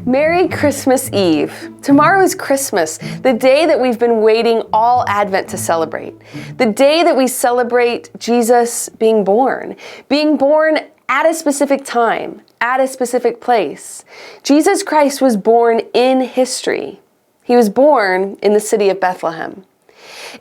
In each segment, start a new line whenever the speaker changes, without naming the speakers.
Merry Christmas Eve. Tomorrow is Christmas, the day that we've been waiting all Advent to celebrate. The day that we celebrate Jesus being born at a specific time, at a specific place. Jesus Christ was born in history. He was born in the city of Bethlehem.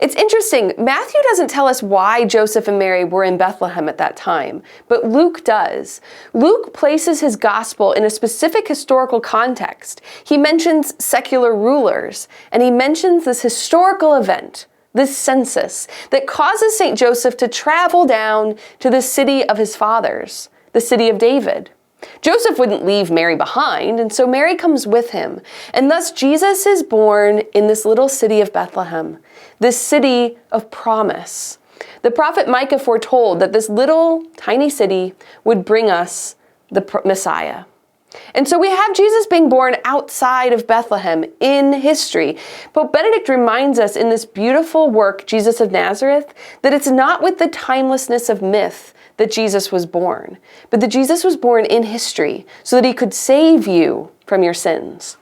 It's interesting, Matthew doesn't tell us why Joseph and Mary were in Bethlehem at that time, but Luke does. Luke places his gospel in a specific historical context. He mentions secular rulers, and he mentions this historical event, this census, that causes St. Joseph to travel down to the city of his fathers, the city of David. Joseph wouldn't leave Mary behind, and so Mary comes with him. And thus Jesus is born in this little city of Bethlehem, this city of promise. The prophet Micah foretold that this little tiny city would bring us the Messiah. And so we have Jesus being born outside of Bethlehem in history. Pope Benedict reminds us in this beautiful work, Jesus of Nazareth, that it's not with the timelessness of myth that Jesus was born, but that Jesus was born in history so that he could save you from your sins.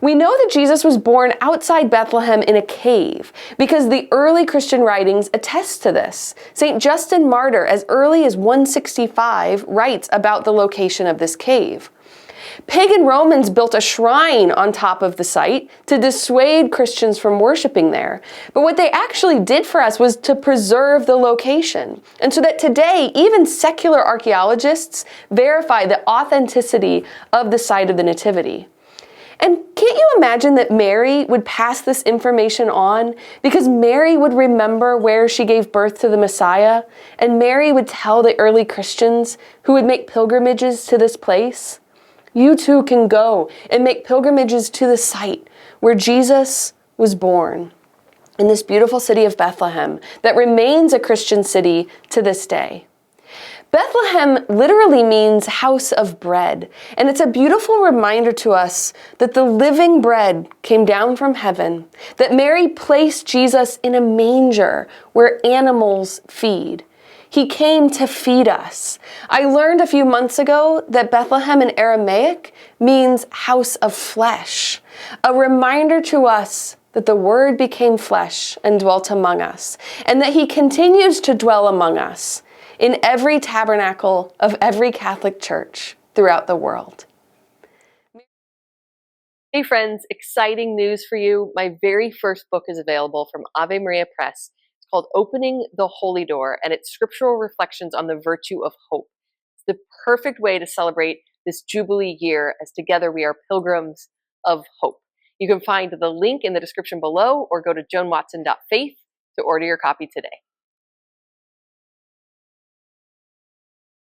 We know that Jesus was born outside Bethlehem in a cave because the early Christian writings attest to this. St. Justin Martyr, as early as 165, writes about the location of this cave. Pagan Romans built a shrine on top of the site to dissuade Christians from worshiping there. But what they actually did for us was to preserve the location. And so that today, even secular archaeologists verify the authenticity of the site of the Nativity. And can't you imagine that Mary would pass this information on? Because Mary would remember where she gave birth to the Messiah, and Mary would tell the early Christians who would make pilgrimages to this place. You too can go and make pilgrimages to the site where Jesus was born, in this beautiful city of Bethlehem that remains a Christian city to this day. Bethlehem literally means house of bread, and it's a beautiful reminder to us that the living bread came down from heaven, that Mary placed Jesus in a manger where animals feed. He came to feed us. I learned a few months ago that Bethlehem in Aramaic means house of flesh, a reminder to us that the Word became flesh and dwelt among us, and that He continues to dwell among us in every tabernacle of every Catholic church throughout the world. Hey friends, exciting news for you. My very first book is available from Ave Maria Press. Called Opening the Holy Door, and it's scriptural reflections on the virtue of hope. It's the perfect way to celebrate this Jubilee year as together we are pilgrims of hope. You can find the link in the description below or go to joanwatson.faith to order your copy today.